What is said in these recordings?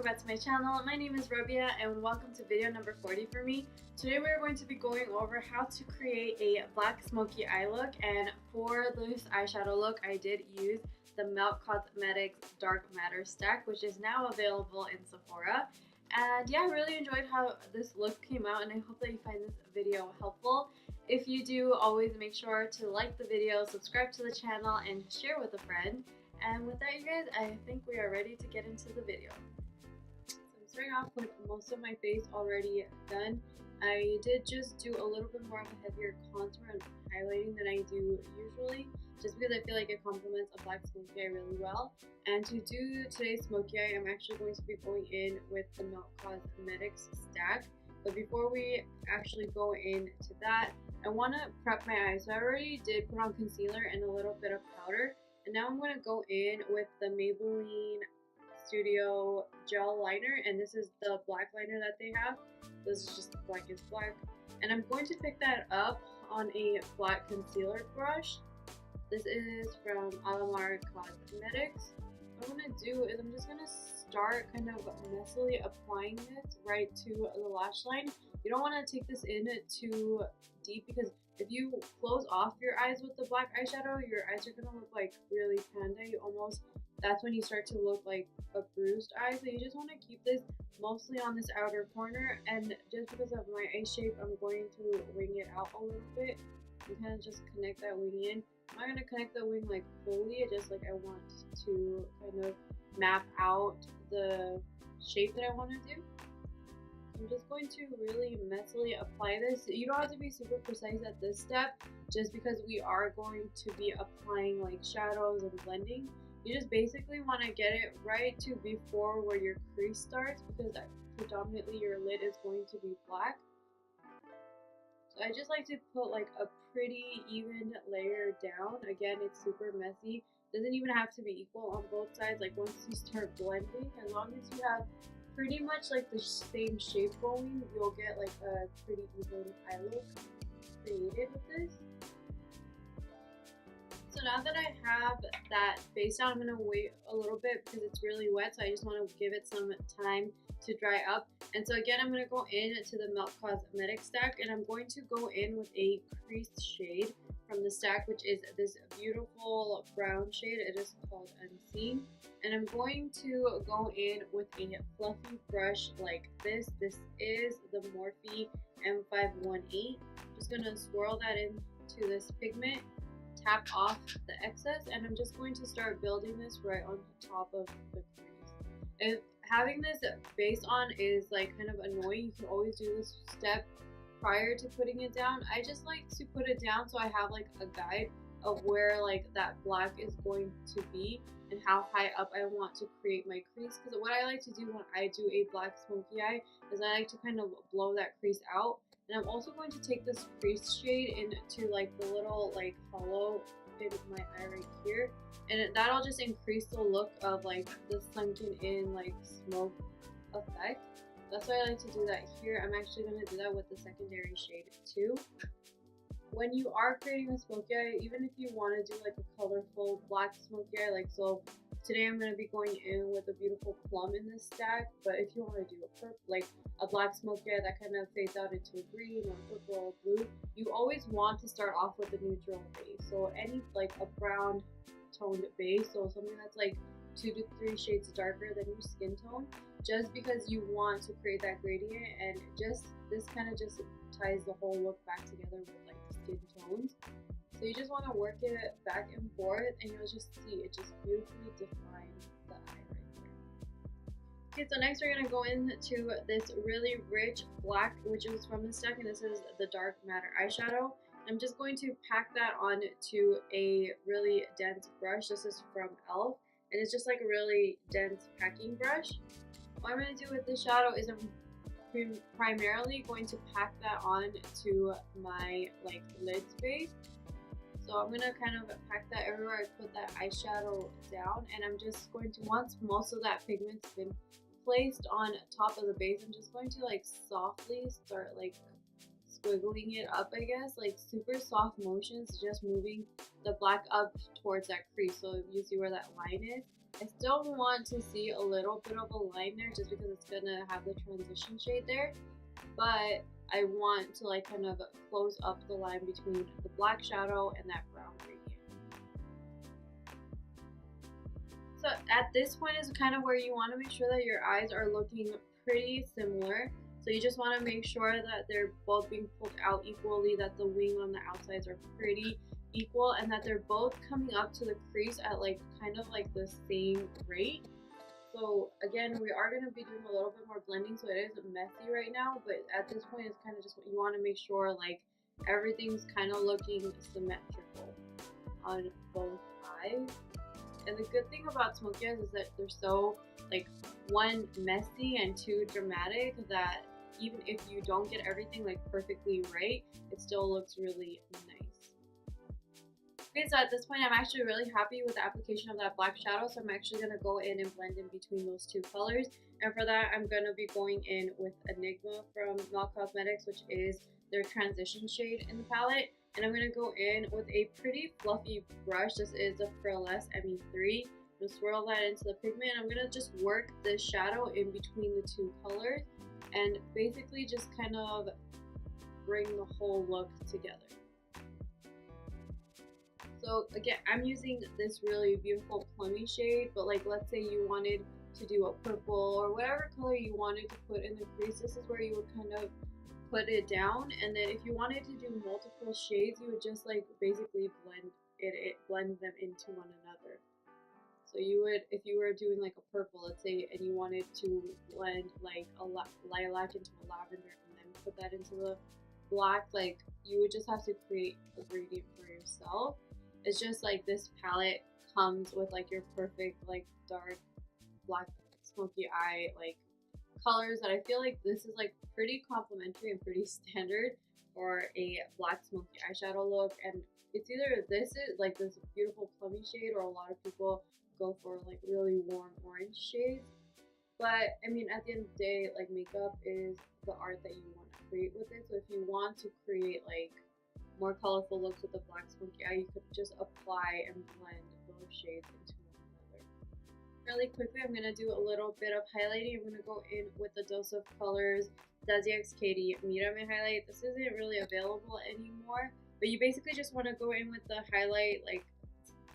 welcome back to my channel. My name is Rabya and welcome to video number 40 for me. Today we're going to be going over how to create a black smoky eye look, and for this eyeshadow look I did use the Melt Cosmetics Dark Matter stack, which is now available in Sephora. And yeah, I really enjoyed how this look came out and I hope that you find this video helpful. If you do, always make sure to like the video, subscribe to the channel, and share with a friend. And with that, you guys, I think we are ready to get into the video. So I'm starting off with most of my face already done. I did just do a little bit more of a heavier contour and highlighting than I do usually, just because I feel like it complements a black smoky eye really well. And to do today's smoky eye, I'm actually going to be going in with the Melt Cosmetics stack. But before we actually go into that, I want to prep my eyes. So I already did put on concealer and a little bit of powder. And now I'm going to go in with the Maybelline Studio Gel Liner, and this is the black liner that they have. This is just black is black. And I'm going to pick that up on a flat concealer brush. This is from Alamar Cosmetics. What I'm going to do is I'm just going to start kind of messily applying this right to the lash line. You don't want to take this in too deep, because if you close off your eyes with the black eyeshadow, your eyes are going to look like really panda. That's when you start to look like a bruised eye. So you just want to keep this mostly on this outer corner, and just because of my eye shape, I'm going to wing it out a little bit and kind of just connect that wing in. I'm not going to connect the wing like fully, just like I want to kind of map out the shape that I want to do. I'm just going to really messily apply this. You don't have to be super precise at this step, just because we are going to be applying like shadows and blending. You just basically want to get it right to before where your crease starts, because predominantly your lid is going to be black. So I just like to put like a pretty even layer down. Again, it's super messy. Doesn't even have to be equal on both sides. Like once you start blending, as long as you have pretty much like the same shape going, you'll get like a pretty even eye look created with this. So now that I have that base down, I'm going to wait a little bit because it's really wet, so I just want to give it some time to dry up. And so again, I'm going to go into the Melt Cosmetics stack, and I'm going to go in with a crease shade from the stack, which is this beautiful brown shade. It is called Unseen. And I'm going to go in with a fluffy brush like this. This is the Morphe M518. Just going to swirl that into this pigment, tap off the excess, and I'm just going to start building this right on top of the crease. If having this base on is like kind of annoying, you can always do this step prior to putting it down. I just like to put it down so I have like a guide of where like that black is going to be and how high up I want to create my crease. Because what I like to do when I do a black smoky eye is I like to kind of blow that crease out. And I'm also going to take this crease shade into like the little like hollow in my eye right here, and that'll just increase the look of like the sunken in like smoke effect. That's why I like to do that here. I'm actually going to do that with the secondary shade too. When you are creating a smoky eye, even if you want to do like a colorful black smoky eye, like so today I'm going to be going in with a beautiful plum in this stack, but if you want to do a purple, like a black smoky eye that kind of fades out into a green or purple or blue, you always want to start off with a neutral base. So any like a brown toned base, so something that's like 2 to 3 shades darker than your skin tone, just because you want to create that gradient, and just this kind of just ties the whole look back together with like the skin tones. So you just want to work it back and forth, and you'll just see it just beautifully defines the eye right there. Okay, so next we're going to go into this really rich black, which is from the stack, and this is the Dark Matter eyeshadow. I'm just going to pack that onto a really dense brush. This is from e.l.f. and it's just like a really dense packing brush. What I'm going to do with this shadow is I'm primarily going to pack that on to my like lid space. So I'm going to kind of pack that everywhere I put that eyeshadow down, and I'm just going to, once most of that pigment's been placed on top of the base, I'm just going to like softly start like squiggling it up, I guess, like super soft motions, just moving the black up towards that crease. So you see where that line is, I still want to see a little bit of a line there just because it's gonna have the transition shade there, but I want to like kind of close up the line between the black shadow and that brown gradient. So at this point is kind of where you want to make sure that your eyes are looking pretty similar. So you just want to make sure that they're both being pulled out equally, that the wing on the outsides are pretty equal, and that they're both coming up to the crease at like kind of like the same rate. So again, we are going to be doing a little bit more blending, so it is messy right now, but at this point it's kind of just what you want to make sure like everything's kind of looking symmetrical on both eyes. And the good thing about Smokey eyes is that they're so like one messy and two dramatic that even if you don't get everything like perfectly right, it still looks really nice. Okay, so at this point I'm actually really happy with the application of that black shadow, so I'm actually going to go in and blend in between those two colors. And for that I'm going to be going in with Enigma from Melt Cosmetics, which is their transition shade in the palette. And I'm going to go in with a pretty fluffy brush. This is a Pearlescent ME3. I'm going to swirl that into the pigment. I'm going to just work the shadow in between the two colors and basically just kind of bring the whole look together. So again, I'm using this really beautiful plummy shade, but like let's say you wanted to do a purple or whatever color you wanted to put in the crease, this is where you would kind of put it down. And then if you wanted to do multiple shades, you would just like basically blend them into one another. So you would, if you were doing like a purple, let's say, and you wanted to blend like a lilac into a lavender and then put that into the black, like you would just have to create a gradient for yourself. It's just like this palette comes with like your perfect like dark black smoky eye like colors that I feel like this is like pretty complimentary and pretty standard for a black smoky eyeshadow look. And it's either this is like this beautiful plummy shade, or a lot of people go for like really warm orange shades. But I mean, at the end of the day, like makeup is the art that you want to create with it. So if you want to create like more colorful looks with the black smoky eye, you could just apply and blend those shades into one another. Really quickly, I'm going to do a little bit of highlighting. I'm going to go in with the Dose of Colors Desi X Katie Mirame highlight. This isn't really available anymore, but you basically just want to go in with the highlight like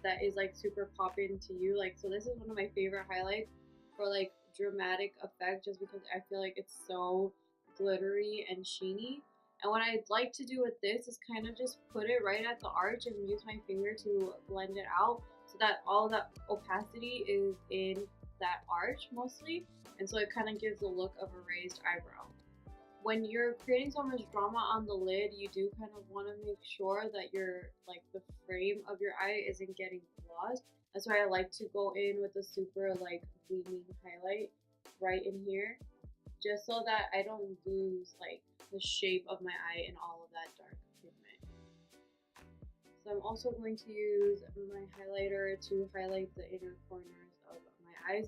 that is like super popping to you. Like, so this is one of my favorite highlights for like dramatic effect, just because I feel like it's so glittery and sheeny. And what I'd like to do with this is kind of just put it right at the arch and use my finger to blend it out so that all that opacity is in that arch mostly. And so it kind of gives the look of a raised eyebrow. When you're creating so much drama on the lid, you do kind of want to make sure that your like the frame of your eye isn't getting glossed. That's why I like to go in with a super like gleaming highlight right in here, just so that I don't lose like the shape of my eye in all of that dark pigment. So I'm also going to use my highlighter to highlight the inner corners of my eyes.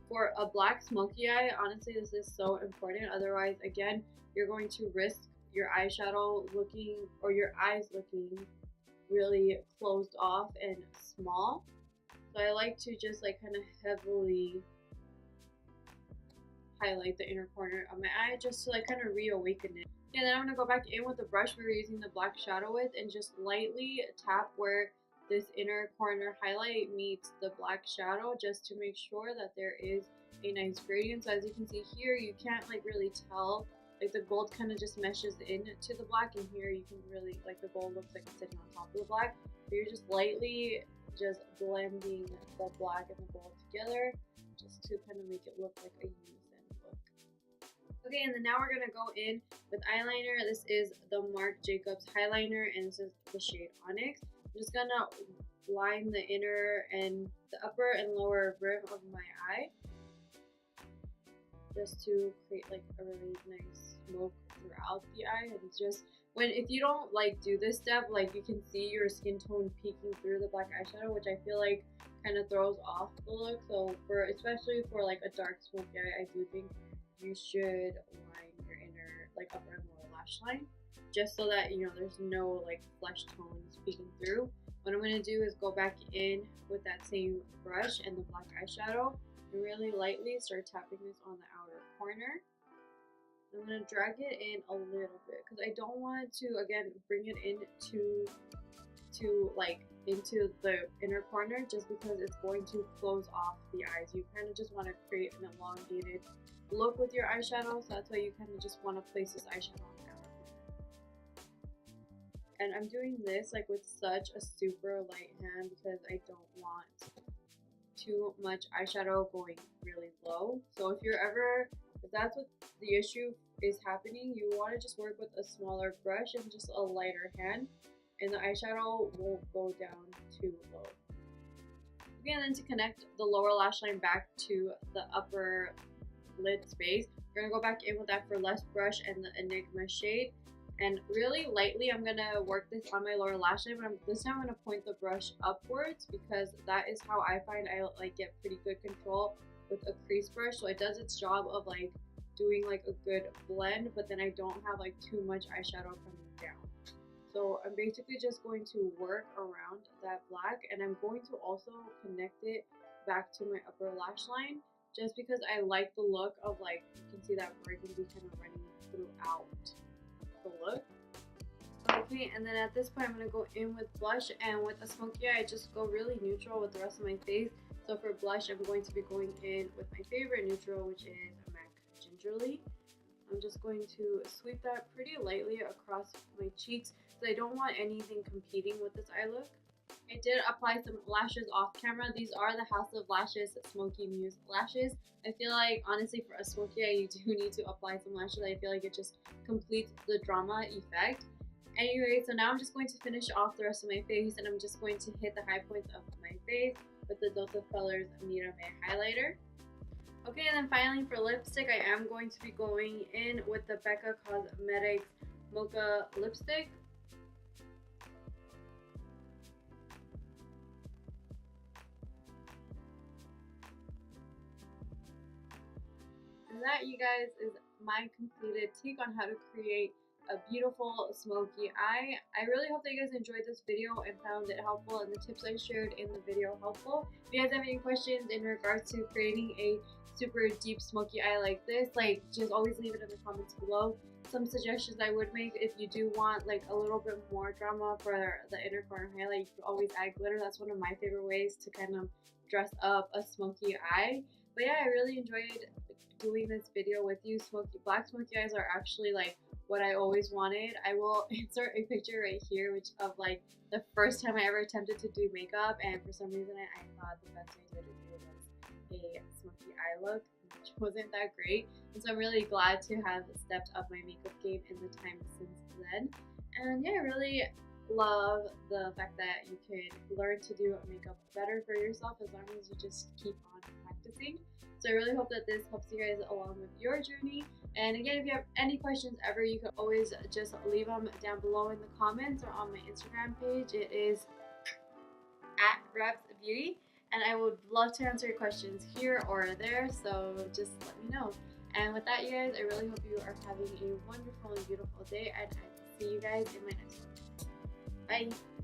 For a black smoky eye, honestly, this is so important. Otherwise, again, you're going to risk your eyeshadow looking, or your eyes looking really closed off and small. So I like to just like kind of heavily highlight the inner corner of my eye just to like kind of reawaken it. And then I'm going to go back in with the brush we were using the black shadow with and just lightly tap where this inner corner highlight meets the black shadow, just to make sure that there is a nice gradient. So as you can see here, you can't like really tell, like the gold kind of just meshes into the black, and here you can really like the gold looks like it's sitting on top of the black. So you're just lightly just blending the black and the gold together just to kind of make it look like a unison look. Okay, and then now we're gonna go in with eyeliner. This is the Marc Jacobs highliner, and this is the shade Onyx. I'm just gonna line the inner and the upper and lower rim of my eye just to create like a really nice smoke throughout the eye. And it's just if you don't like do this step, like you can see your skin tone peeking through the black eyeshadow, which I feel like kind of throws off the look. So especially for like a dark smoky eye, I do think you should line your inner like upper and lower lash line, just so that you know there's no like flesh tones peeking through. what I'm going to do is go back in with that same brush and the black eyeshadow and really lightly start tapping this on the outer corner. I'm going to drag it in a little bit because I don't want to, again, bring it into into the inner corner just because it's going to close off the eyes. You kind of just want to create an elongated look with your eyeshadow, so that's why you kind of just want to place this eyeshadow on the outer corner. And I'm doing this like with such a super light hand because I don't want too much eyeshadow going really low. So if that's what the issue is happening, you want to just work with a smaller brush and just a lighter hand, and the eyeshadow won't go down too low. Okay, and then to connect the lower lash line back to the upper lid space, we're gonna go back in with that for less brush and the Enigma shade. And really lightly, I'm gonna work this on my lower lash line, but this time I'm gonna point the brush upwards because that is how I find I like get pretty good control with a crease brush. So it does its job of like doing like a good blend, but then I don't have like too much eyeshadow coming down. So I'm basically just going to work around that black, and I'm going to also connect it back to my upper lash line just because I like the look of, like, you can see that burgundy kind of running throughout the look. Okay, and then at this point I'm going to go in with blush, and with a smoky eye I just go really neutral with the rest of my face. So for blush I'm going to be going in with my favorite neutral, which is MAC Gingerly. I'm just going to sweep that pretty lightly across my cheeks because I don't want anything competing with this eye look. I did apply some lashes off camera. These are the House of Lashes Smoky Muse lashes. I feel like, honestly, for a smoky eye, you do need to apply some lashes. I feel like it just completes the drama effect. Anyway, so now I'm just going to finish off the rest of my face, and I'm just going to hit the high points of my face with the Dose of Colors Mira Me highlighter. Okay, and then finally for lipstick, I am going to be going in with the Becca Cosmetics Mocha lipstick. And that, you guys, is my completed take on how to create a beautiful smoky eye. I really hope that you guys enjoyed this video and found it helpful and the tips I shared in the video helpful. If you guys have any questions in regards to creating a super deep smoky eye like this, like, just always leave it in the comments below. Some suggestions I would make: if you do want like a little bit more drama for the inner corner highlight, you can always add glitter. That's one of my favorite ways to kind of dress up a smoky eye. But yeah, I really enjoyed doing this video with you. Black smoky eyes are actually like what I always wanted. I will insert a picture right here of like the first time I ever attempted to do makeup, and for some reason I thought the best idea to do was a smoky eye look, which wasn't that great. And so I'm really glad to have stepped up my makeup game in the time since then. And yeah, I really love the fact that you can learn to do makeup better for yourself as long as you just keep on practicing. So I really hope that this helps you guys along with your journey. And again, if you have any questions ever, you can always just leave them down below in the comments or on my Instagram page. It is @Rabs Beauty, and I would love to answer your questions here or there, so just let me know. And with that, you guys, I really hope you are having a wonderful and beautiful day, and I will see you guys in my next one. Bye!